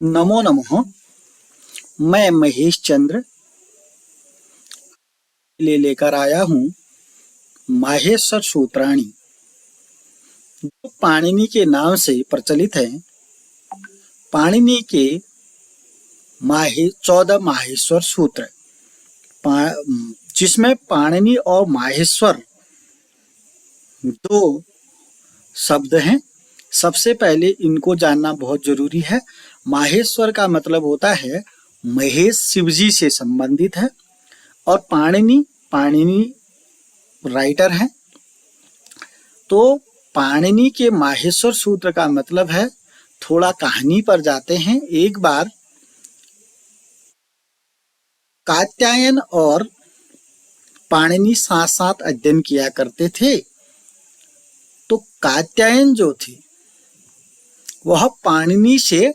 नमो नमः। मैं महेश चंद्र लेकर आया हूँ माहेश्वर सूत्राणी, जो पाणिनि के नाम से प्रचलित है। पाणिनि के 14 माहेश्वर सूत्र, जिसमें पाणिनि और माहेश्वर दो शब्द हैं। सबसे पहले इनको जानना बहुत जरूरी है। माहेश्वर का मतलब होता है महेश, शिवजी से संबंधित है। और पाणिनि राइटर हैं। तो पाणिनि के माहेश्वर सूत्र का मतलब है, थोड़ा कहानी पर जाते हैं। एक बार कात्यायन और पाणिनि साथ साथ अध्ययन किया करते थे। तो कात्यायन जो थे वह पाणिनि से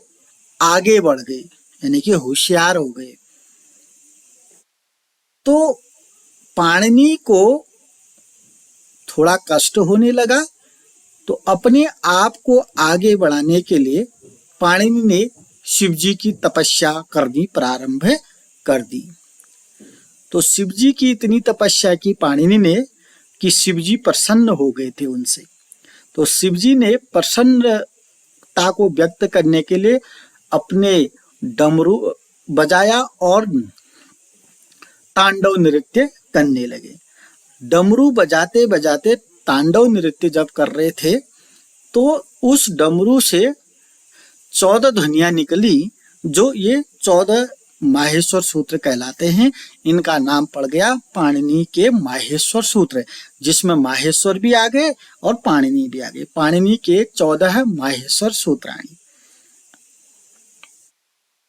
आगे बढ़ गए, यानी कि होशियार हो गए। तो पाणिनि को थोड़ा कष्ट होने लगा। तो अपने आप को आगे बढ़ाने के लिए पाणिनि ने शिवजी की तपस्या करनी प्रारंभ कर दी। तो शिवजी की इतनी तपस्या की पाणिनि ने कि शिवजी प्रसन्न हो गए थे उनसे। तो शिवजी ने प्रसन्नता को व्यक्त करने के लिए अपने डमरू बजाया और तांडव नृत्य करने लगे। डमरू बजाते बजाते तांडव नृत्य जब कर रहे थे, तो उस डमरू से 14 ध्वनियां निकली, जो ये 14 माहेश्वर सूत्र कहलाते हैं। इनका नाम पड़ गया पाणिनि के माहेश्वर सूत्र, जिसमें माहेश्वर भी आ गए और पाणिनि भी आ गए। पाणिनि के 14 माहेश्वर सूत्राणी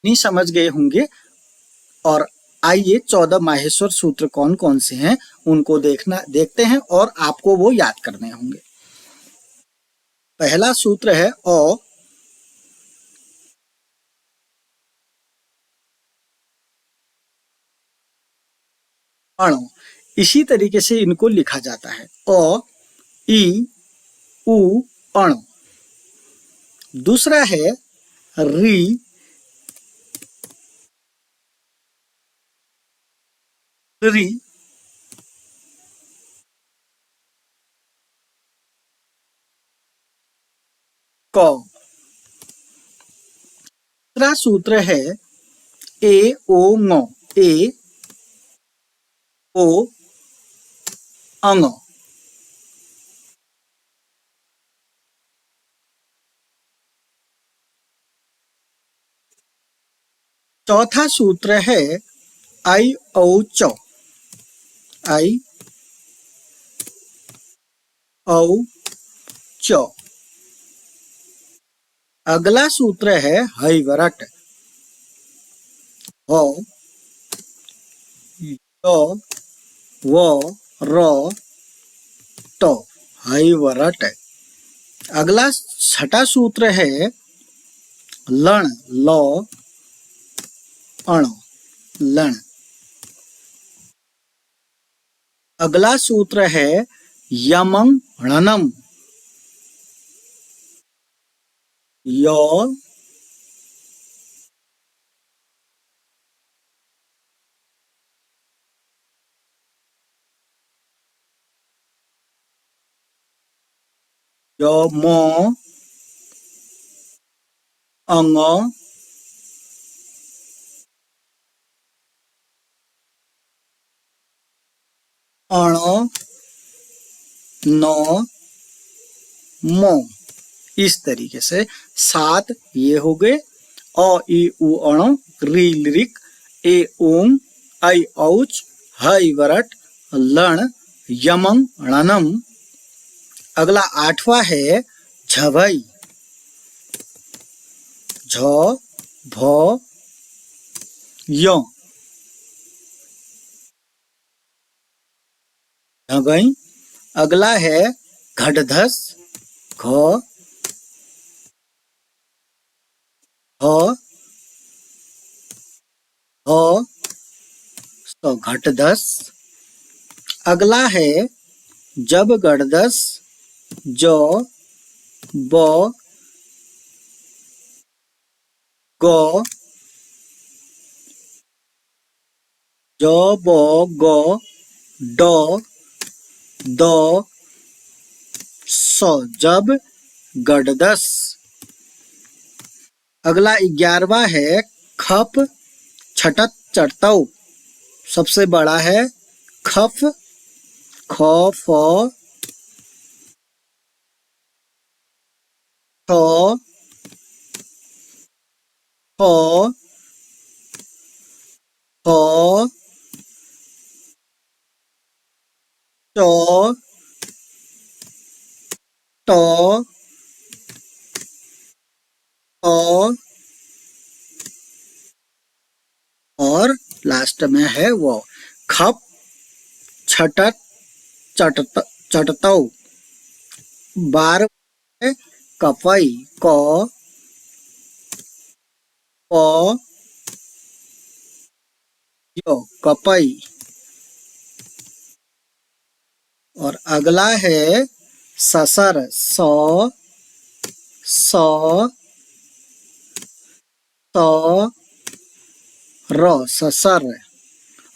नहीं समझ गए होंगे। और आइए 14 माहेश्वर सूत्र कौन कौन से हैं उनको देखते हैं, और आपको वो याद करने होंगे। पहला सूत्र है अ। अण। इसी तरीके से इनको लिखा जाता है, अ ई उ अण। दूसरा है री री क। तीसरा सूत्र है ए ओ ङ। ए ओ अंग। चौथा सूत्र है आई औ च। आई औ च। अगला सूत्र है हैवरट। ह य व र ट। हैवरट। अगला छठा सूत्र है लण। ल अण। लण। अगला सूत्र है यमं णनम। य म अंग अण न म। इस तरीके से 7 ये हो गए। अ ई उ अण, री लिरिक, ए ओम, आई औच, हई वरट, लण, यमं णनम। अगला 8वां है झभई। झ भ य। झभई। अगला है घटधस। घ ह ह तो घटधस। अगला है जब गढ़दस। ज ब ग, ज ब ग, ड, द, स, जब, गडदस। अगला 11वां है खप छटत चटतौ। सबसे बड़ा है खफ, ख, फ, ठ, फ, फ, च, ट, ट, और लास्ट में है वो खप छटत चटतौ। 12 है कपई, क, प, य, कपई। और अगला है ससर, स, स, त, र, ससर।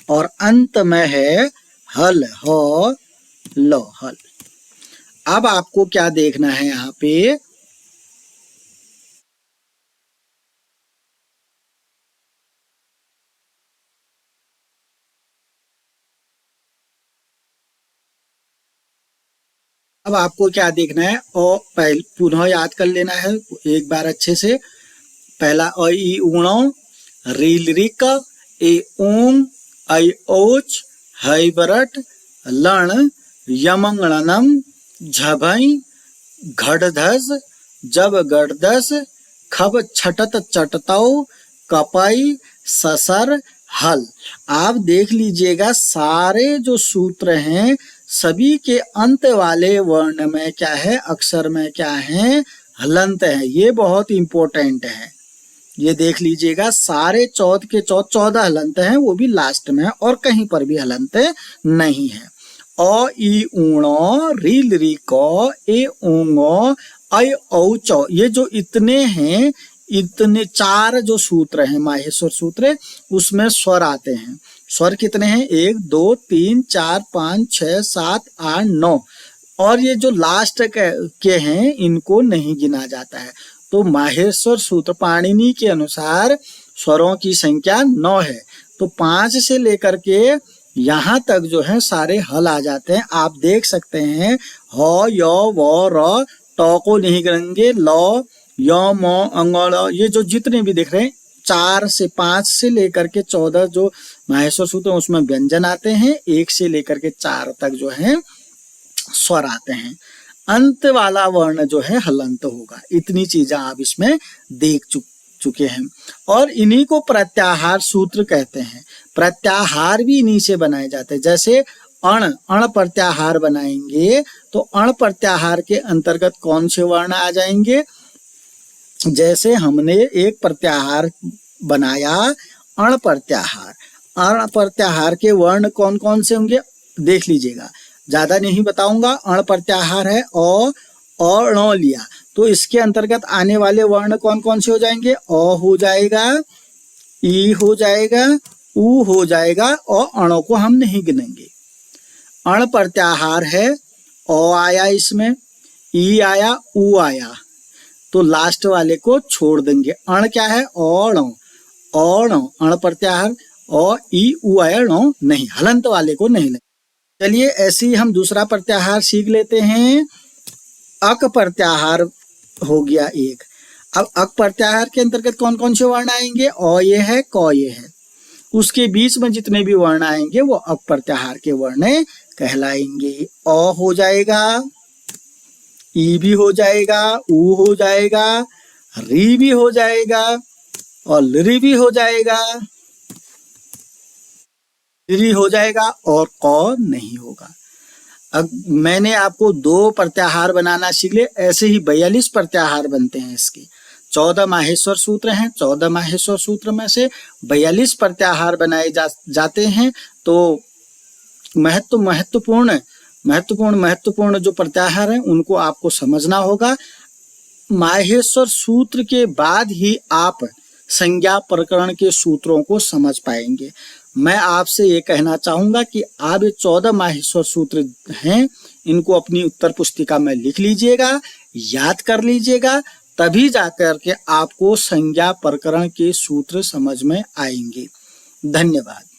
और अंत में है हल, ह, ल, हल। अब आपको क्या देखना है यहाँ पे, अब आपको क्या देखना है, और पहले पुनः याद कर लेना है एक बार अच्छे से। पहला अ ई उणो, रील रिक, ए ओंग, ऐ ओच, है बरट, लण, यमंगणनम, झभई, घड़धस, जब गड़दस, खब छटत चटतौ, कपई, ससर, हल। आप देख लीजिएगा सारे जो सूत्र हैं सभी के अंत वाले वर्ण में क्या है, अक्षर में क्या है, हलंत है। ये बहुत इंपॉर्टेंट है, ये देख लीजिएगा सारे 14 के 14 हलंत हैं, वो भी लास्ट में है और कहीं पर भी हलंत नहीं है। अ ई ऊणो, रील रिको, ए ओंगो, ऐ औ चौ। ये जो इतने हैं, इतने 4 जो सूत्र हैं माहेश्वर सूत्र, उसमें स्वर आते हैं। स्वर कितने हैं, 1 2 3 4 5 6 7 8 9। और ये जो लास्ट के हैं इनको नहीं गिना जाता है। तो माहेश्वर सूत्र पाणिनि के अनुसार स्वरों की संख्या 9 है। तो 5 से लेकर के यहाँ तक जो है सारे हल आ जाते हैं। आप देख सकते हैं ह, य, व, र, ट को नहीं गिनेंगे, ल, य, म, अंग, ये जो जितने भी दिख रहे हैं 4 से 5 से लेकर के 14 जो माहेश्वर सूत्र उसमें व्यंजन आते हैं, 1 से लेकर के 4 तक जो है स्वर आते हैं। अंत वाला वर्ण जो है हलंत होगा। इतनी चीजें आप इसमें देख चुके हैं। और इन्हीं को प्रत्याहार सूत्र कहते हैं। प्रत्याहार भी इन्हीं से बनाए जाते हैं। जैसे अण प्रत्याहार बनाएंगे तो अण प्रत्याहार के अंतर्गत कौन से वर्ण आ जाएंगे, जैसे हमने एक प्रत्याहार बनाया अण प्रत्याहार। अण प्रत्याहार के वर्ण कौन कौन से होंगे देख लीजिएगा, ज्यादा नहीं बताऊंगा। अण प्रत्याहार है और ण लिया तो इसके अंतर्गत आने वाले वर्ण कौन कौन से हो जाएंगे, अ हो जाएगा, ई हो जाएगा, उ हो जाएगा, और अणों को हम नहीं गिनेंगे। अण प्रत्याहार है, अ आया इसमें, ई आया, उ आया, तो लास्ट वाले को छोड़ देंगे। अण क्या है, अण, अण प्रत्याहार, अ ई उ आया, ण नहीं, हलंत वाले को नहीं लेंगे। चलिए ऐसे ही हम दूसरा प्रत्याहार सीख लेते हैं। अक प्रत्याहार हो गया एक। अब अक प्रत्याहार के अंतर्गत कौन कौन से वर्ण आएंगे, अ ये है, क ये है, उसके बीच में जितने भी वर्ण आएंगे वो अक प्रत्याहार के वर्ण कहलाएंगे। अ हो जाएगा, ई भी हो जाएगा, उ हो जाएगा, री भी हो जाएगा, और लरी भी हो जाएगा, री हो जाएगा, और क नहीं होगा। अब मैंने आपको 2 प्रत्याहार बनाना सीख ले, ऐसे ही 42 प्रत्याहार बनते हैं इसके। 14 माहेश्वर सूत्र हैं, 14 माहेश्वर सूत्र में से 42 प्रत्याहार बनाए जाते हैं। तो महत्वपूर्ण जो प्रत्याहार हैं उनको आपको समझना होगा। माहेश्वर सूत्र के बाद ही आप संज्ञा प्रकरण के सूत्रों को समझ पाएंगे। मैं आपसे ये कहना चाहूंगा कि आप ये 14 माहेश्वर सूत्र हैं, इनको अपनी उत्तर पुस्तिका में लिख लीजिएगा, याद कर लीजिएगा, तभी जाकर के आपको संज्ञा प्रकरण के सूत्र समझ में आएंगे। धन्यवाद।